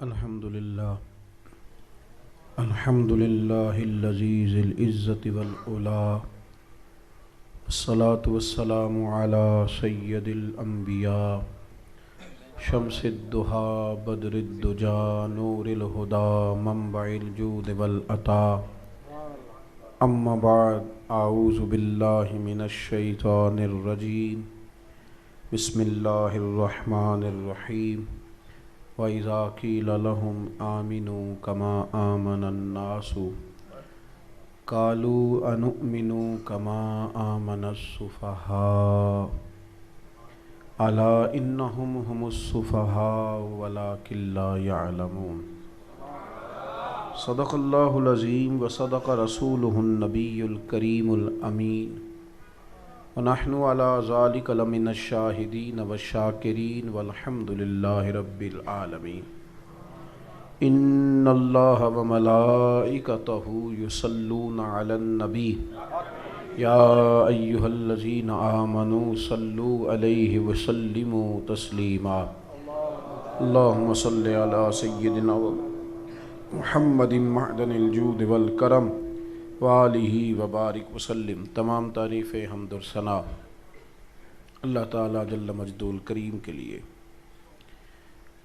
الحمدللہ الحمدللہ الذی ذی العزت والعلا والصلاة والسلام علی سید الانبیاء شمس الضحیٰ بدر الدجا نور الہدا منبع الجود والعطا اما بعد اعوذ باللہ من الشیطان الرجیم بسم اللہ الرحمن الرحیم وَإِذَا قِيلَ لَهُمْ آمِنُوا كَمَا آمَنَ النَّاسُ قَالُوا أَنُؤْمِنُ كَمَا آمَنَ السُّفَهَاءُ أَلَا إِنَّهُمْ هُمُ السُّفَهَاءُ وَلَكِنْ لَا يَعْلَمُونَ صدق اللہ العظیم وصدق رسولہ النبی الکریم الامین ونحن علی ذلک لمن الشاہدین والشاکرین والحمد للہ رب العالمین ان اللہ وملائکتہ یصلون علی النبی یا ایہا الذین آمنوا صلوا علیہ وسلموا تسلیما اللہم صلی علی سیدنا محمد معدن الجود والکرم وآلہ وبارک وسلم۔ تمام تعریف حمد و ثنا اللہ تعالیٰ جل مجدہ الکریم کے لیے۔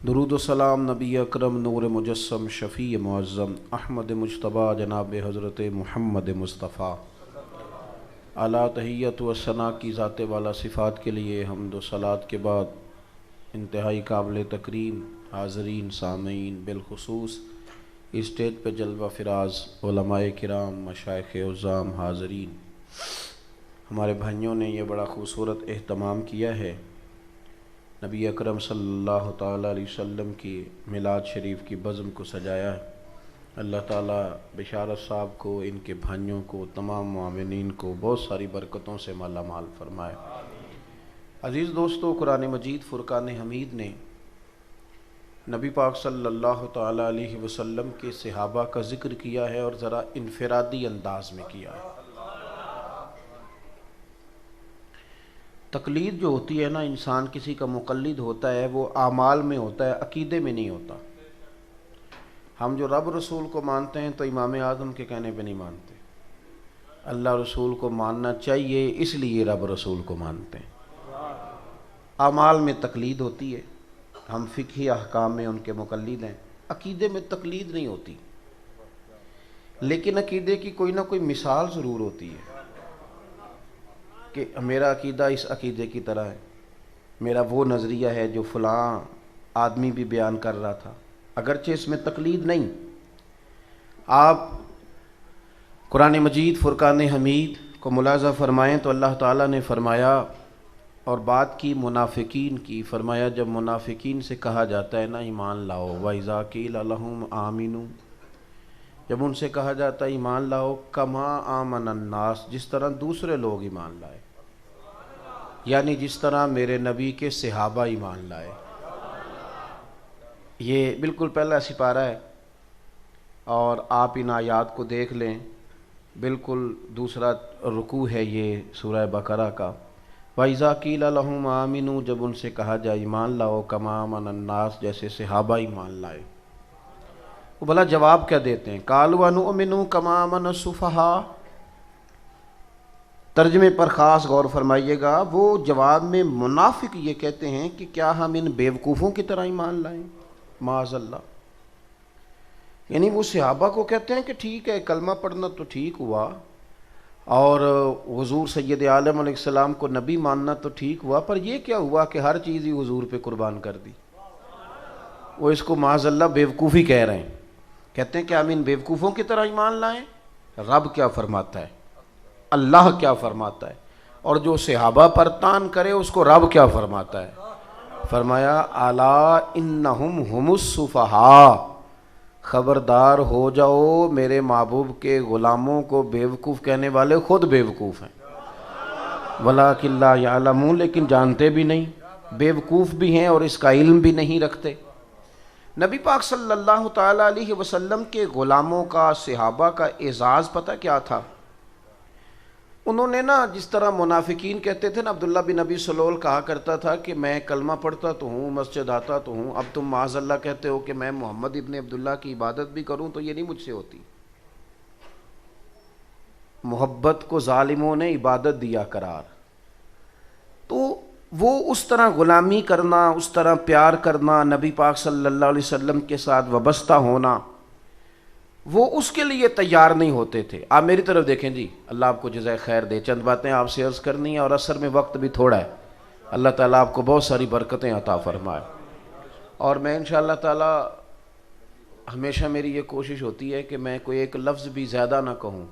درود و سلام نبی اکرم نور مجسم شفیع معظم احمد مجتبیٰ جناب حضرت محمد مصطفیٰ اعلیٰ تحیت و ثنا کی ذات والا صفات کے لیے حمد و صلات کے بعد انتہائی قابل تکریم حاضرین سامعین، بالخصوص اسٹیج پہ جلوہ فراز علماء کرام، مشائخ عظام، حاضرین، ہمارے بھائیوں نے یہ بڑا خوبصورت اہتمام کیا ہے، نبی اکرم صلی اللہ تعالیٰ علیہ وسلم کی میلاد شریف کی بزم کو سجایا ہے۔ اللہ تعالیٰ بشارت صاحب کو، ان کے بھائیوں کو، تمام معاونین کو بہت ساری برکتوں سے مالا مال فرمائے۔ عزیز دوستو، قرآن مجید فرقان حمید نے نبی پاک صلی اللہ تعالیٰ علیہ وسلم کے صحابہ کا ذکر کیا ہے، اور ذرا انفرادی انداز میں کیا ہے۔ تقلید جو ہوتی ہے نا، انسان کسی کا مقلد ہوتا ہے، وہ اعمال میں ہوتا ہے، عقیدے میں نہیں ہوتا۔ ہم جو رب رسول کو مانتے ہیں تو امام اعظم کے کہنے پہ نہیں مانتے، اللہ رسول کو ماننا چاہیے اس لیے رب رسول کو مانتے ہیں۔ اعمال میں تقلید ہوتی ہے، ہم فقہی احکام میں ان کے مقلد ہیں، عقیدے میں تقلید نہیں ہوتی، لیکن عقیدے کی کوئی نہ کوئی مثال ضرور ہوتی ہے کہ میرا عقیدہ اس عقیدے کی طرح ہے، میرا وہ نظریہ ہے جو فلاں آدمی بھی بیان کر رہا تھا، اگرچہ اس میں تقلید نہیں۔ آپ قرآن مجید فرقان حمید کو ملاحظہ فرمائیں تو اللہ تعالیٰ نے فرمایا، اور بات کی منافقین کی، فرمایا جب منافقین سے کہا جاتا ہے نا ایمان لاؤ، وَإِذَا قِيلَ لَهُمْ آمِنُوا، جب ان سے کہا جاتا ہے ایمان لاؤ، كَمَا آمَنَ النَّاسِ، جس طرح دوسرے لوگ ایمان لائے، یعنی جس طرح میرے نبی کے صحابہ ایمان لائے۔ یہ بالکل پہلا سپارہ ہے، اور آپ ان آیات کو دیکھ لیں، بالکل دوسرا رکوع ہے یہ سورہ بقرہ کا۔ وَإِذَا قِيلَ لَهُمْ آمِنُوا، جب ان سے کہا جائے ایمان لاؤ، كَمَا آمَنَ النَّاسِ، جیسے صحابہ ایمان لائے۔ وہ بھلا جواب کیا دیتے ہیں؟ قَالُوا أَنُؤْمِنُ كَمَا آمَنَ السُّفَهَاءُ۔ ترجمے پر خاص غور فرمائیے گا، وہ جواب میں منافق یہ کہتے ہیں کہ کیا ہم ان بیوقوفوں کی طرح ایمان لائیں؟ معاذ اللہ۔ یعنی وہ صحابہ کو کہتے ہیں کہ ٹھیک ہے، کلمہ پڑھنا تو ٹھیک ہوا، اور حضور سید عالم علیہ السلام کو نبی ماننا تو ٹھیک ہوا، پر یہ کیا ہوا کہ ہر چیز ہی حضور پہ قربان کر دی؟ وہ اس کو معاذ اللہ بیوقوفی کہہ رہے ہیں، کہتے ہیں کہ ہم ان بیوقوفوں کی طرح ایمان لائیں۔ رب کیا فرماتا ہے، اللہ کیا فرماتا ہے، اور جو صحابہ پر تان کرے اس کو رب کیا فرماتا ہے؟ فرمایا الا انہم ہم السفہاء، خبردار ہو جاؤ، میرے محبوب کے غلاموں کو بیوقوف کہنے والے خود بیوقوف ہیں، وَلَٰكِن لَا يَعْلَمُونَ، لیکن جانتے بھی نہیں، بیوقوف بھی ہیں اور اس کا علم بھی نہیں رکھتے۔ نبی پاک صلی اللہ تعالیٰ علیہ وسلم کے غلاموں کا، صحابہ کا اعزاز پتہ کیا تھا؟ انہوں نے نا جس طرح منافقین کہتے تھے نا، عبداللہ بن ابی سلول کہا کرتا تھا کہ میں کلمہ پڑھتا تو ہوں، مسجد آتا تو ہوں، اب تم معاذ اللہ کہتے ہو کہ میں محمد ابن عبداللہ کی عبادت بھی کروں تو یہ نہیں مجھ سے ہوتی۔ محبت کو ظالموں نے عبادت دیا قرار، تو وہ اس طرح غلامی کرنا، اس طرح پیار کرنا، نبی پاک صلی اللہ علیہ وسلم کے ساتھ وابستہ ہونا، وہ اس کے لیے تیار نہیں ہوتے تھے۔ آپ میری طرف دیکھیں جی، اللہ آپ کو جزائے خیر دے، چند باتیں آپ سے عرض کرنی ہیں اور عصر میں وقت بھی تھوڑا ہے، اللہ تعالیٰ آپ کو بہت ساری برکتیں عطا فرمائے۔ اور میں انشاءاللہ تعالیٰ ہمیشہ میری یہ کوشش ہوتی ہے کہ میں کوئی ایک لفظ بھی زیادہ نہ کہوں،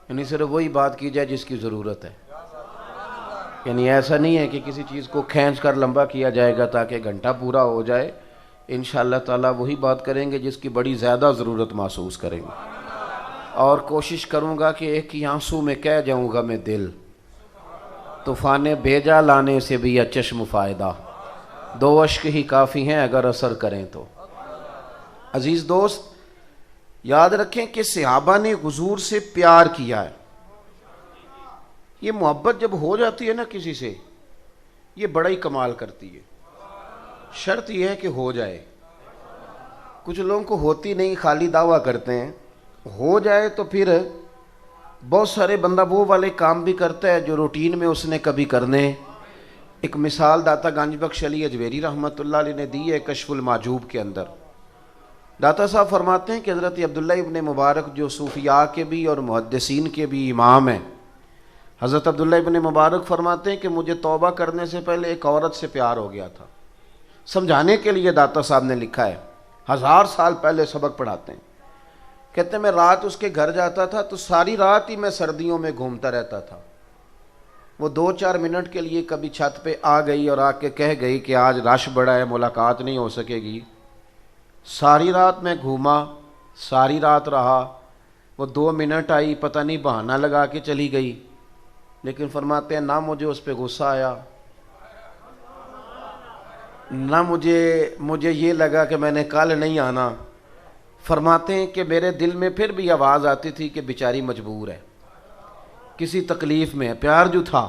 یعنی صرف وہی بات کی جائے جس کی ضرورت ہے، یعنی ایسا نہیں ہے کہ کسی چیز کو کھینچ کر لمبا کیا جائے گا تاکہ گھنٹہ پورا ہو جائے۔ انشاءاللہ تعالیٰ وہی بات کریں گے جس کی بڑی زیادہ ضرورت محسوس کریں گے، اور کوشش کروں گا کہ ایک ہی آنسو میں کہہ جاؤں گا میں دل، طوفان بھیجا لانے سے بھی چشم فائدہ، دو اشک ہی کافی ہیں اگر اثر کریں تو۔ عزیز دوست، یاد رکھیں کہ صحابہ نے حضور سے پیار کیا ہے۔ یہ محبت جب ہو جاتی ہے نا کسی سے، یہ بڑا ہی کمال کرتی ہے۔ شرط یہ ہے کہ ہو جائے، کچھ لوگوں کو ہوتی نہیں، خالی دعویٰ کرتے ہیں۔ ہو جائے تو پھر بہت سارے بندہ وہ والے کام بھی کرتا ہے جو روٹین میں اس نے کبھی کرنے۔ ایک مثال داتا گنج بخش علی اجویری رحمۃ اللہ علیہ نے دی ہے کشف المحجوب کے اندر۔ داتا صاحب فرماتے ہیں کہ حضرت عبداللہ ابن مبارک جو صوفیاء کے بھی اور محدثین کے بھی امام ہیں، حضرت عبداللہ ابن مبارک فرماتے ہیں کہ مجھے توبہ کرنے سے پہلے ایک عورت سے پیار ہو گیا تھا۔ سمجھانے کے لیے داتا صاحب نے لکھا ہے، 1000 سال پہلے سبق پڑھاتے ہیں، کہتے ہیں میں رات اس کے گھر جاتا تھا تو ساری رات ہی میں سردیوں میں گھومتا رہتا تھا۔ وہ 2-4 منٹ کے لیے کبھی چھت پہ آ گئی اور آ کے کہہ گئی کہ آج رش بڑا ہے، ملاقات نہیں ہو سکے گی۔ ساری رات میں گھوما، ساری رات رہا، وہ 2 منٹ آئی، پتہ نہیں بہانہ لگا کے چلی گئی، لیکن فرماتے ہیں نہ مجھے اس پہ غصہ آیا، نہ مجھے یہ لگا کہ میں نے کل نہیں آنا۔ فرماتے ہیں کہ میرے دل میں پھر بھی آواز آتی تھی کہ بیچاری مجبور ہے، کسی تکلیف میں ہے، پیار جو تھا۔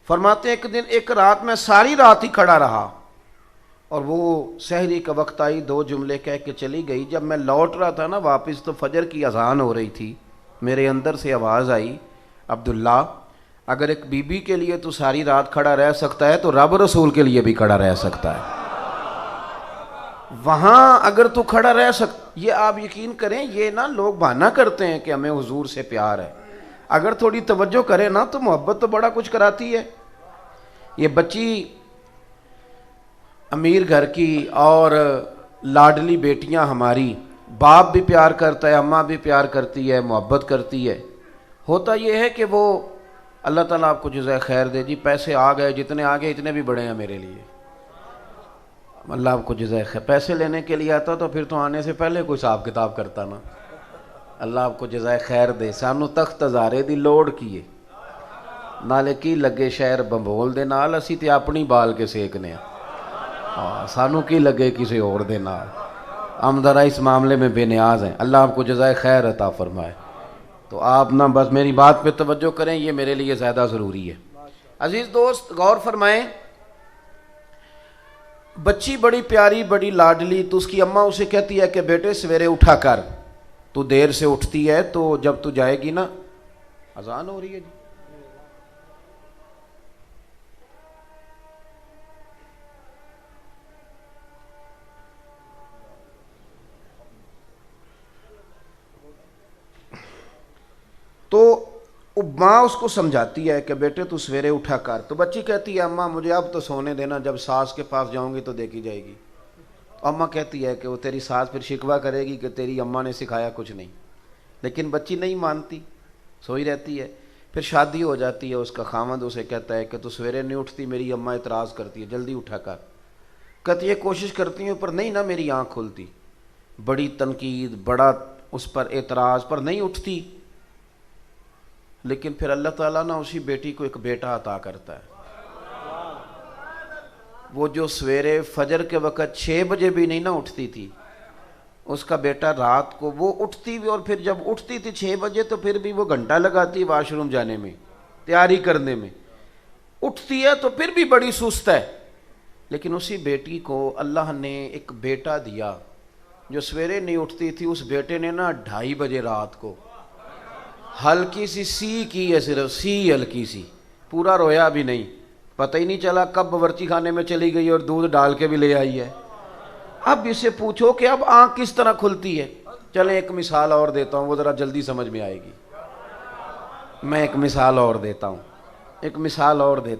فرماتے ہیں ایک رات میں ساری رات ہی کھڑا رہا، اور وہ سحری کا وقت آئی، 2 جملے کہہ کے چلی گئی۔ جب میں لوٹ رہا تھا نا واپس تو فجر کی اذان ہو رہی تھی، میرے اندر سے آواز آئی، عبداللہ اگر ایک بی بی کے لیے تو ساری رات کھڑا رہ سکتا ہے تو رب رسول کے لیے بھی کھڑا رہ سکتا ہے۔ وہاں اگر تو کھڑا رہ یہ آپ یقین کریں، یہ نا لوگ بہانہ کرتے ہیں کہ ہمیں حضور سے پیار ہے، اگر تھوڑی توجہ کرے نا تو محبت تو بڑا کچھ کراتی ہے۔ یہ بچی امیر گھر کی اور لاڈلی بیٹیاں ہماری، باپ بھی پیار کرتا ہے، اماں بھی پیار کرتی ہے، محبت کرتی ہے۔ ہوتا یہ ہے کہ وہ اللہ تعالیٰ آپ کو جزائے خیر دے جی، پیسے آ گئے، جتنے آ گئے اتنے بھی بڑے ہیں میرے لیے، اللہ آپ کو جزائے خیر۔ پیسے لینے کے لیے آتا تو پھر تو آنے سے پہلے کوئی حساب کتاب کرتا نا، اللہ آپ کو جزائے خیر دے۔ سانو تخت ہزارے دی لوڑ کیے نالے کی لگے شہر بمبول دے نال، اسی تے اپنی بال کے سیکنے ہیں، سانو کی لگے کسی اور دے نال، ہم ذرا اس معاملے میں بے نیاز ہیں، اللہ آپ کو جزائے خیر عطا فرمائے۔ تو آپ نہ بس میری بات پہ توجہ کریں، یہ میرے لیے زیادہ ضروری ہے۔ عزیز دوست غور فرمائیں، بچی بڑی پیاری بڑی لاڈلی، تو اس کی اماں اسے کہتی ہے کہ بیٹے سویرے اٹھا کر، تو دیر سے اٹھتی ہے تو جب تو جائے گی نا، اذان ہو رہی ہے جی، تو ماں اس کو سمجھاتی ہے کہ بیٹے تو سویرے اٹھا کر، تو بچی کہتی ہے اماں مجھے اب تو سونے دینا، جب ساس کے پاس جاؤں گی تو دیکھی جائے گی۔ اماں کہتی ہے کہ وہ تیری ساس پھر شکوہ کرے گی کہ تیری اماں نے سکھایا کچھ نہیں، لیکن بچی نہیں مانتی، سوئی رہتی ہے۔ پھر شادی ہو جاتی ہے، اس کا خاوند اسے کہتا ہے کہ تو سویرے نہیں اٹھتی، میری اماں اعتراض کرتی ہے جلدی اٹھا کر، کہتی ہے کوشش کرتی ہوں پر نہیں نا میری آنکھ کھلتی، بڑی تنقید، بڑا اس پر اعتراض، پر نہیں اٹھتی۔ لیکن پھر اللہ تعالیٰ نا اسی بیٹی کو ایک بیٹا عطا کرتا ہے، وہ جو سویرے فجر کے وقت 6 بجے بھی نہیں نہ اٹھتی تھی، اس کا بیٹا رات کو وہ اٹھتی بھی، اور پھر جب اٹھتی تھی 6 بجے تو پھر بھی وہ گھنٹہ لگاتی واش روم جانے میں، تیاری کرنے میں، اٹھتی ہے تو پھر بھی بڑی سست ہے. لیکن اسی بیٹی کو اللہ نے ایک بیٹا دیا جو سویرے نہیں اٹھتی تھی. اس بیٹے نے نا 2:30 بجے رات کو ہلکی سی سی کی ہے، صرف سی ہلکی سی، پورا رویا بھی نہیں، پتہ ہی نہیں چلا کب باورچی خانے میں چلی گئی اور دودھ ڈال کے بھی لے آئی ہے. اب اسے پوچھو کہ اب آنکھ کس طرح کھلتی ہے. چلیں ایک مثال اور دیتا ہوں، وہ ذرا جلدی سمجھ میں آئے گی. میں ایک مثال اور دیتا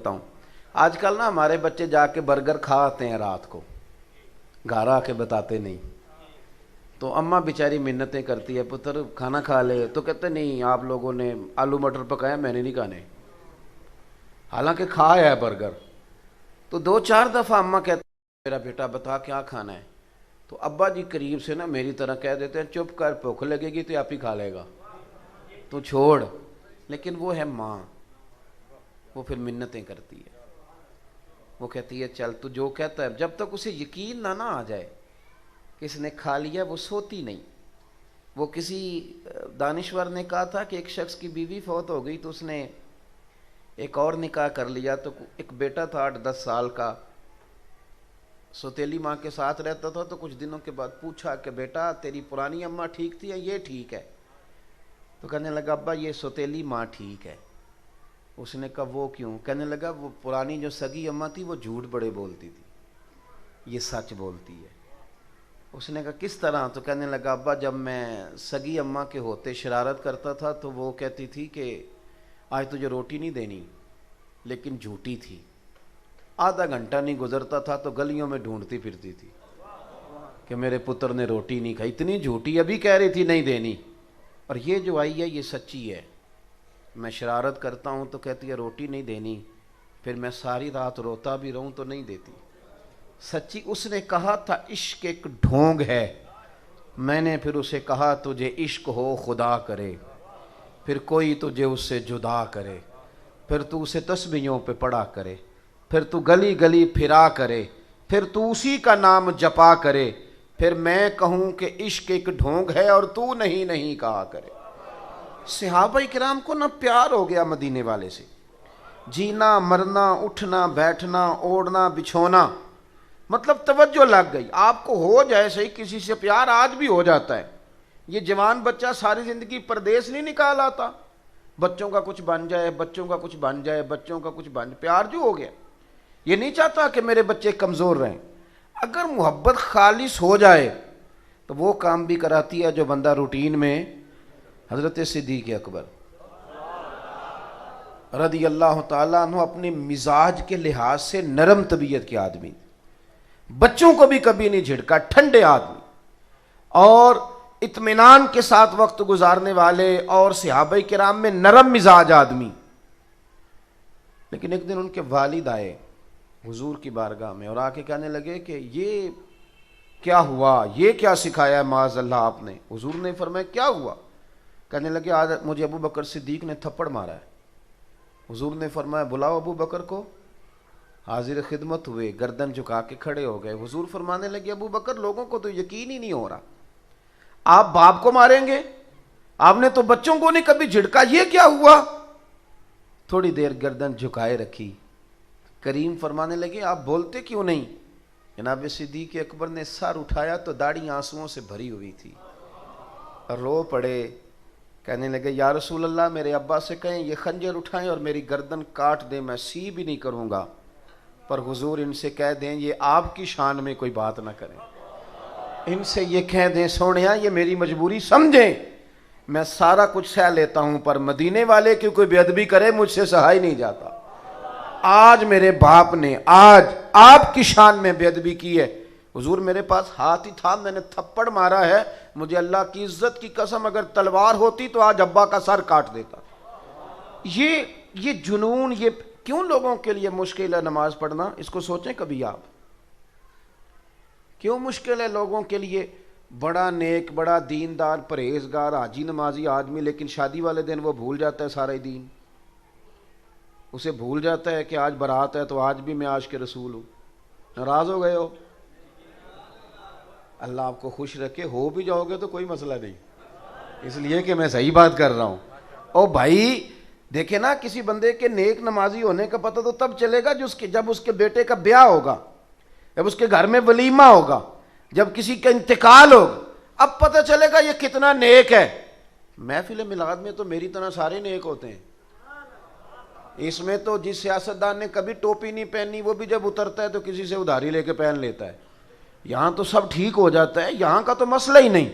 ہوں. آج کل نا ہمارے بچے جا کے برگر کھا آتے ہیں رات کو، گھر آ کے بتاتے نہیں. تو اماں بیچاری منتیں کرتی ہے، پتر کھانا کھا لے، تو کہتے نہیں آپ لوگوں نے آلو مٹر پکایا، میں نے نہیں کھانے، حالانکہ کھایا ہے برگر. تو 2-4 دفعہ اماں کہتے ہیں میرا بیٹا بتا کیا کھانا ہے، تو ابا جی قریب سے نا میری طرح کہہ دیتے ہیں چپ کر، بھوک لگے گی تو آپ ہی کھا لے گا، تو چھوڑ. لیکن وہ ہے ماں، وہ پھر منتیں کرتی ہے، وہ کہتی ہے چل تو جو کہتا ہے. جب تک اسے یقین نہ آ جائے کہ اس نے کھا لیا وہ سوتی نہیں. وہ کسی دانشور نے کہا تھا کہ ایک شخص کی بیوی فوت ہو گئی تو اس نے ایک اور نکاح کر لیا. تو ایک بیٹا تھا 8-10 سال کا، سوتیلی ماں کے ساتھ رہتا تھا. تو کچھ دنوں کے بعد پوچھا کہ بیٹا تیری پرانی اماں ٹھیک تھی یا یہ ٹھیک ہے؟ تو کہنے لگا ابا یہ سوتیلی ماں ٹھیک ہے. اس نے کہا وہ کیوں؟ کہنے لگا وہ پرانی جو سگی اماں تھی وہ جھوٹ بڑے بولتی تھی، یہ سچ بولتی ہے. اس نے کہا کس طرح؟ تو کہنے لگا ابا جب میں سگی اماں کے ہوتے شرارت کرتا تھا تو وہ کہتی تھی کہ آج تجھے روٹی نہیں دینی، لیکن جھوٹی تھی. آدھا گھنٹہ نہیں گزرتا تھا تو گلیوں میں ڈھونڈتی پھرتی تھی کہ میرے پتر نے روٹی نہیں کھائی. اتنی جھوٹی، ابھی کہہ رہی تھی نہیں دینی. اور یہ جو آئی ہے یہ سچی ہے. میں شرارت کرتا ہوں تو کہتی ہے روٹی نہیں دینی، پھر میں ساری رات روتا بھی رہوں تو نہیں دیتی. سچی. اس نے کہا تھا عشق ایک ڈھونگ ہے. میں نے پھر اسے کہا تجھے عشق ہو خدا کرے، پھر کوئی تجھے اس سے جدا کرے، پھر تو اسے تسبیحوں پہ پڑا کرے، پھر تو گلی گلی پھرا کرے، پھر تو اسی کا نام جپا کرے، پھر میں کہوں کہ عشق ایک ڈھونگ ہے اور تو نہیں نہیں کہا کرے. صحابہ کرام کو نہ پیار ہو گیا مدینے والے سے. جینا مرنا اٹھنا بیٹھنا اوڑھنا بچھونا، مطلب توجہ لگ گئی. آپ کو ہو جائے صحیح کسی سے پیار، آج بھی ہو جاتا ہے. یہ جوان بچہ ساری زندگی پردیس نہیں نکال آتا، بچوں کا کچھ بن جائے، بچوں کا کچھ بن جائے، بچوں کا کچھ بن جائے. پیار جو ہو گیا یہ نہیں چاہتا کہ میرے بچے کمزور رہیں. اگر محبت خالص ہو جائے تو وہ کام بھی کراتی ہے جو بندہ روٹین میں. حضرت صدیق اکبر رضی اللہ تعالیٰ عنہ اپنے مزاج کے لحاظ سے نرم طبیعت کے آدمی، بچوں کو بھی کبھی نہیں جھڑکا، ٹھنڈے آدمی اور اطمینان کے ساتھ وقت گزارنے والے، اور صحابہ کرام میں نرم مزاج آدمی. لیکن ایک دن ان کے والد آئے حضور کی بارگاہ میں اور آ کے کہنے لگے کہ یہ کیا ہوا، یہ کیا سکھایا ہے معاذ اللہ آپ نے؟ حضور نے فرمایا کیا ہوا؟ کہنے لگے آج مجھے ابو بکر صدیق نے تھپڑ مارا ہے. حضور نے فرمایا بلاؤ ابو بکر کو. حاضر خدمت ہوئے، گردن جھکا کے کھڑے ہو گئے. حضور فرمانے لگے ابو بکر لوگوں کو تو یقین ہی نہیں ہو رہا، آپ باپ کو ماریں گے؟ آپ نے تو بچوں کو نہیں کبھی جھڑکا، یہ کیا ہوا؟ تھوڑی دیر گردن جھکائے رکھی. کریم فرمانے لگے آپ بولتے کیوں نہیں؟ جناب صدیق اکبر نے سر اٹھایا تو داڑھی آنسوؤں سے بھری ہوئی تھی، رو پڑے. کہنے لگے یا رسول اللہ میرے ابا سے کہیں یہ خنجر اٹھائیں اور میری گردن کاٹ دیں، میں سی بھی نہیں کروں گا، پر حضور ان سے کہہ دیں یہ آپ کی شان میں کوئی بات نہ کریں. ان سے یہ کہہ دیں سونیا یہ میری مجبوری سمجھیں، میں سارا کچھ سہ لیتا ہوں، پر مدینے والے کی کوئی بے ادبی کرے مجھ سے سہا ہی نہیں جاتا. آج میرے باپ نے آج آپ کی شان میں بے ادبی کی ہے. حضور میرے پاس ہاتھ ہی تھا، میں نے تھپڑ مارا ہے، مجھے اللہ کی عزت کی قسم اگر تلوار ہوتی تو آج ابا کا سر کاٹ دیتا. یہ جنون، یہ کیوں لوگوں کے لیے مشکل ہے نماز پڑھنا؟ اس کو سوچیں کبھی آپ، کیوں مشکل ہے لوگوں کے لیے؟ بڑا نیک بڑا دیندار پرہیزگار حاجی نمازی آدمی، لیکن شادی والے دن وہ بھول جاتا ہے سارا دین. اسے بھول جاتا ہے کہ آج برات ہے تو آج بھی میں عاشق رسول ہوں. ناراض ہو گئے ہو؟ اللہ آپ کو خوش رکھے، ہو بھی جاؤ گے تو کوئی مسئلہ نہیں، اس لیے کہ میں صحیح بات کر رہا ہوں۔ او بھائی دیکھیں نا، کسی بندے کے نیک نمازی ہونے کا پتہ تو تب چلے گا جب اس کے بیٹے کا بیاہ ہوگا، جب اس کے گھر میں ولیمہ ہوگا، جب کسی کا انتقال ہوگا، اب پتہ چلے گا یہ کتنا نیک ہے۔ محفل میلاد میں تو میری طرح سارے نیک ہوتے ہیں، اس میں تو جس سیاستدان نے کبھی ٹوپی نہیں پہنی وہ بھی جب اترتا ہے تو کسی سے ادھاری لے کے پہن لیتا ہے۔ یہاں تو سب ٹھیک ہو جاتا ہے، یہاں کا تو مسئلہ ہی نہیں۔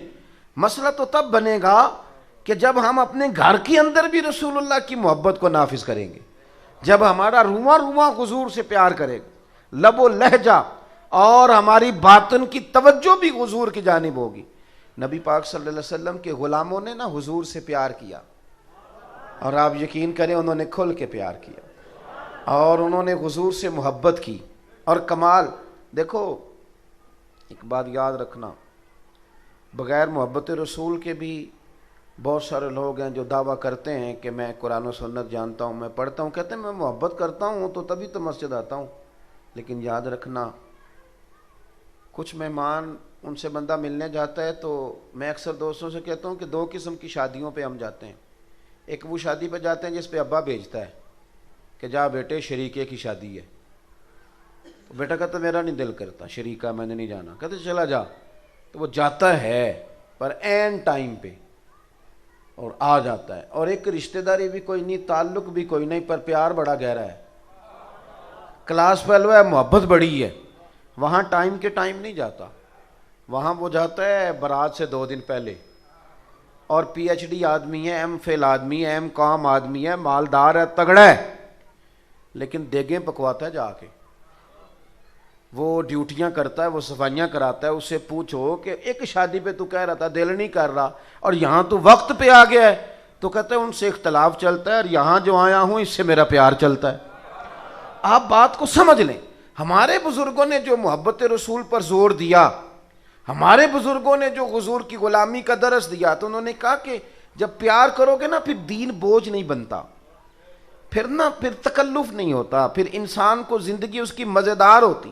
مسئلہ تو تب بنے گا کہ جب ہم اپنے گھر کے اندر بھی رسول اللہ کی محبت کو نافذ کریں گے، جب ہمارا رواں رواں حضور سے پیار کرے گا، لب و لہجہ اور ہماری باطن کی توجہ بھی حضور کی جانب ہوگی۔ نبی پاک صلی اللہ علیہ وسلم کے غلاموں نے نا حضور سے پیار کیا، اور آپ یقین کریں انہوں نے کھل کے پیار کیا، اور انہوں نے حضور سے محبت کی۔ اور کمال دیکھو، ایک بات یاد رکھنا، بغیر محبت رسول کے بھی بہت سارے لوگ ہیں جو دعویٰ کرتے ہیں کہ میں قرآن و سنت جانتا ہوں، میں پڑھتا ہوں، کہتے ہیں میں محبت کرتا ہوں تو تبھی تو مسجد آتا ہوں۔ لیکن یاد رکھنا، کچھ مہمان ان سے بندہ ملنے جاتا ہے تو میں اکثر دوستوں سے کہتا ہوں کہ دو قسم کی شادیوں پہ ہم جاتے ہیں۔ ایک وہ شادی پہ جاتے ہیں جس پہ ابا بھیجتا ہے کہ جا بیٹے شریکے کی شادی ہے، تو بیٹا کہتا میرا نہیں دل کرتا، شریکہ میں نے نہیں جانا، کہتے چلا جا، تو وہ جاتا ہے پر عین ٹائم پہ اور آ جاتا ہے۔ اور ایک رشتہ داری بھی کوئی نہیں، تعلق بھی کوئی نہیں، پر پیار بڑا گہرا ہے، کلاس فیلو ہے، محبت بڑی ہے۔ وہاں ٹائم کے ٹائم نہیں جاتا، وہاں وہ جاتا ہے برات سے 2 دن پہلے، اور پی ایچ ڈی آدمی ہے، ایم فل آدمی ہے، ایم کام آدمی ہے، مالدار ہے، تگڑا ہے، لیکن دیگیں پکواتا ہے جا کے، وہ ڈیوٹیاں کرتا ہے، وہ صفائیاں کراتا ہے۔ اسے پوچھو کہ ایک شادی پہ تو کہہ رہا تھا دل نہیں کر رہا، اور یہاں تو وقت پہ آ گیا ہے، تو کہتا ہے ان سے اختلاف چلتا ہے، اور یہاں جو آیا ہوں اس سے میرا پیار چلتا ہے۔ آپ بات کو سمجھ لیں، ہمارے بزرگوں نے جو محبت رسول پر زور دیا، ہمارے بزرگوں نے جو حضور کی غلامی کا درس دیا، تو انہوں نے کہا کہ جب پیار کرو گے نا، پھر دین بوجھ نہیں بنتا، پھر تکلف نہیں ہوتا، پھر انسان کو زندگی اس کی مزیدار ہوتی،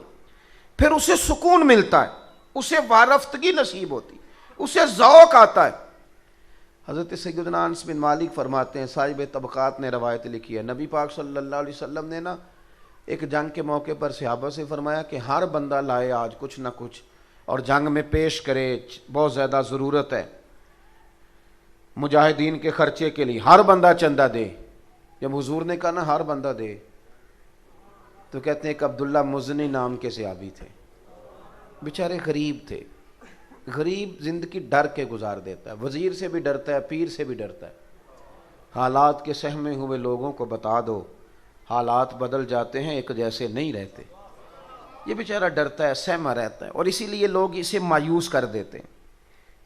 پھر اسے سکون ملتا ہے، اسے وارفتگی نصیب ہوتی، اسے ذوق آتا ہے۔ حضرت سیدنا انس بن مالک فرماتے ہیں، صاحب طبقات نے روایت لکھی ہے، نبی پاک صلی اللہ علیہ وسلم نے نا ایک جنگ کے موقع پر صحابہ سے فرمایا کہ ہر بندہ لائے آج کچھ نہ کچھ اور جنگ میں پیش کرے، بہت زیادہ ضرورت ہے مجاہدین کے خرچے کے لیے، ہر بندہ چندہ دے۔ جب حضور نے کہا نا ہر بندہ دے، تو کہتے ہیں کہ عبداللہ مزنی نام کے صحابی تھے، بیچارے غریب تھے، غریب زندگی ڈر کے گزار دیتا ہے، وزیر سے بھی ڈرتا ہے، پیر سے بھی ڈرتا ہے۔ حالات کے سہمے ہوئے لوگوں کو بتا دو، حالات بدل جاتے ہیں، ایک جیسے نہیں رہتے۔ یہ بیچارہ ڈرتا ہے، سہما رہتا ہے، اور اسی لیے لوگ اسے مایوس کر دیتے ہیں۔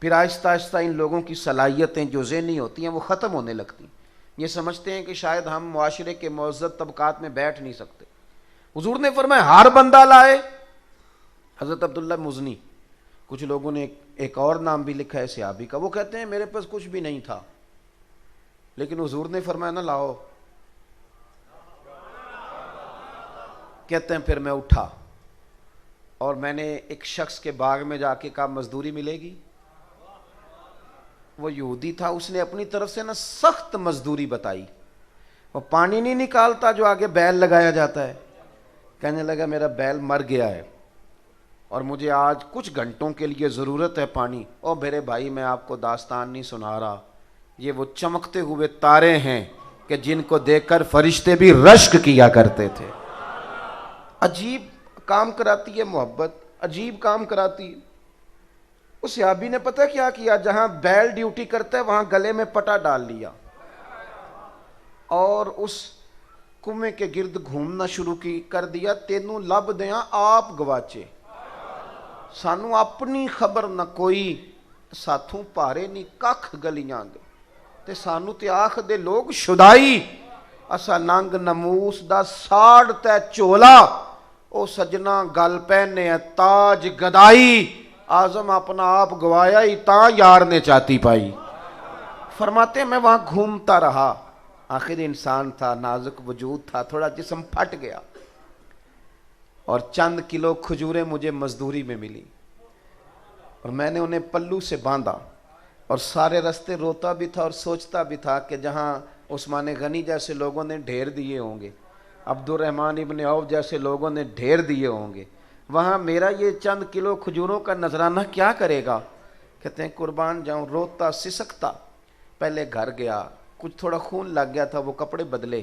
پھر آہستہ آہستہ ان لوگوں کی صلاحیتیں جو ذہنی ہوتی ہیں وہ ختم ہونے لگتی ہیں، یہ سمجھتے ہیں کہ شاید ہم معاشرے کے معزز طبقات میں بیٹھ نہیں سکتے۔ حضور نے فرمایا ہر بندہ لائے۔ حضرت عبداللہ مزنی، کچھ لوگوں نے ایک اور نام بھی لکھا ہے صحابی کا، وہ کہتے ہیں میرے پاس کچھ بھی نہیں تھا، لیکن حضور نے فرمایا نہ لاؤ، کہتے ہیں پھر میں اٹھا اور میں نے ایک شخص کے باغ میں جا کے کہا مزدوری ملے گی؟ وہ یہودی تھا، اس نے اپنی طرف سے نا سخت مزدوری بتائی، وہ پانی نہیں نکالتا جو آگے بیل لگایا جاتا ہے، کہنے لگا میرا بیل مر گیا ہے اور مجھے آج کچھ گھنٹوں کے لیے ضرورت ہے پانی۔ او میرے بھائی میں آپ کو داستان نہیں سنا رہا، یہ وہ چمکتے ہوئے تارے ہیں کہ جن کو دیکھ کر فرشتے بھی رشک کیا کرتے تھے۔ عجیب کام کراتی ہے محبت، عجیب کام کراتی ہے۔ اس صحابی نے پتہ کیا کیا، جہاں بیل ڈیوٹی کرتا ہے وہاں گلے میں پٹا ڈال لیا اور اس کنویں کے گرد گھومنا شروع کر دیا، تینوں لب دیاں آپ گواچے، سانو اپنی خبر نہ کوئی، ساتھوں پارے نہیں ککھ گلیاں دے، تے سانو تے آکھ دے لوگ شدائی، اسا ننگ نموس دا ساڑ تے چولا، او سجنا گل پہنے تاج گدائی، آزم اپنا آپ گوایا ہی تاں یار نے چاہتی پائی۔ فرماتے ہیں میں وہاں گھومتا رہا، آخر انسان تھا، نازک وجود تھا، تھوڑا جسم پھٹ گیا، اور چند کلو کھجوریں مجھے مزدوری میں ملی۔ اور میں نے انہیں پلو سے باندھا اور سارے رستے روتا بھی تھا اور سوچتا بھی تھا کہ جہاں عثمان غنی جیسے لوگوں نے ڈھیر دیے ہوں گے، عبد الرحمن ابن عوف جیسے لوگوں نے ڈھیر دیے ہوں گے، وہاں میرا یہ چند کلو کھجوروں کا نذرانہ کیا کرے گا؟ کہتے ہیں قربان جاؤں، روتا سسکتا پہلے گھر گیا، کچھ تھوڑا خون لگ گیا تھا، وہ کپڑے بدلے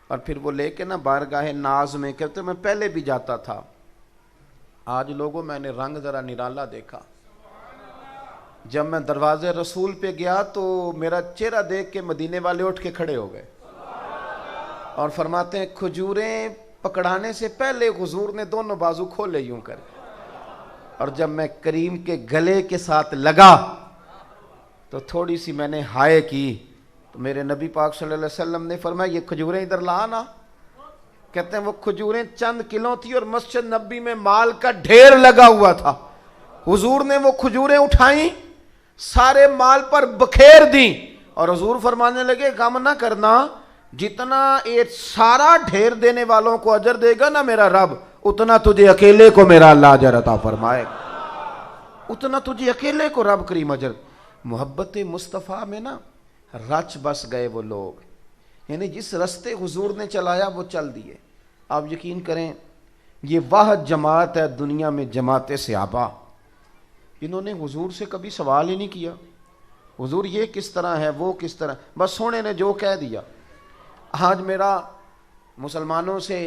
اور پھر وہ لے کے نا بارگاہ ناز میں، کہتے میں پہلے بھی جاتا تھا، آج لوگوں میں نے رنگ ذرا نرالا دیکھا۔ جب میں دروازے رسول پہ گیا تو میرا چہرہ دیکھ کے مدینے والے اٹھ کے کھڑے ہو گئے اور فرماتے ہیں کھجوریں پکڑانے سے پہلے حضور نے دونوں بازو کھولے یوں کر، اور جب میں کریم کے گلے کے ساتھ لگا تو تھوڑی سی میں نے ہائے کی تو میرے نبی پاک صلی اللہ علیہ وسلم نے فرمایا یہ کھجوریں ادھر لا نا۔ کہتے ہیں وہ کھجوریں چند کلو تھی اور مسجد نبی میں مال کا ڈھیر لگا ہوا تھا، حضور نے وہ کھجوریں اٹھائیں، سارے مال پر بکھیر دیں اور حضور فرمانے لگے غم نہ کرنا، جتنا یہ سارا ڈھیر دینے والوں کو اجر دے گا نا میرا رب، اتنا تجھے اکیلے کو میرا اللہ اجر عطا فرمائے گا، اتنا تجھے اکیلے کو رب کریم اجر۔ محبت مصطفیٰ میں نا رچ بس گئے وہ لوگ، یعنی جس رستے حضور نے چلایا وہ چل دیے۔ آپ یقین کریں یہ واحد جماعت ہے دنیا میں، جماعت صحابہ، انہوں نے حضور سے کبھی سوال ہی نہیں کیا حضور یہ کس طرح ہے وہ کس طرح، بس سونے نے جو کہہ دیا۔ آج میرا مسلمانوں سے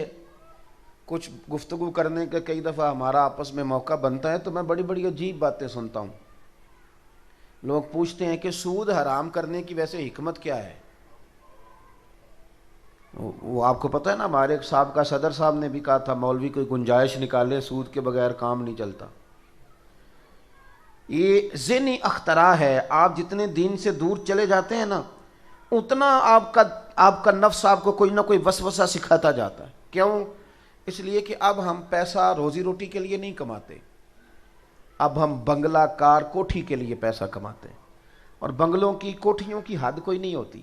کچھ گفتگو کرنے کا کئی دفعہ ہمارا آپس میں موقع بنتا ہے تو میں بڑی بڑی عجیب باتیں سنتا ہوں۔ لوگ پوچھتے ہیں کہ سود حرام کرنے کی ویسے حکمت کیا ہے؟ وہ آپ کو پتہ ہے نا، ہمارے ایک سابقہ صدر صاحب نے بھی کہا تھا مولوی کوئی گنجائش نکالے، سود کے بغیر کام نہیں چلتا۔ یہ ذہنی اختراع ہے، آپ جتنے دین سے دور چلے جاتے ہیں نا اتنا آپ کا نفس آپ کو کوئی نہ کوئی وسوسہ سکھاتا جاتا ہے۔ کیوں؟ اس لیے کہ اب ہم پیسہ روزی روٹی کے لیے نہیں کماتے، اب ہم بنگلہ کار کوٹھی کے لیے پیسہ کماتے ہیں، اور بنگلوں کی کوٹھیوں کی حد کوئی نہیں ہوتی۔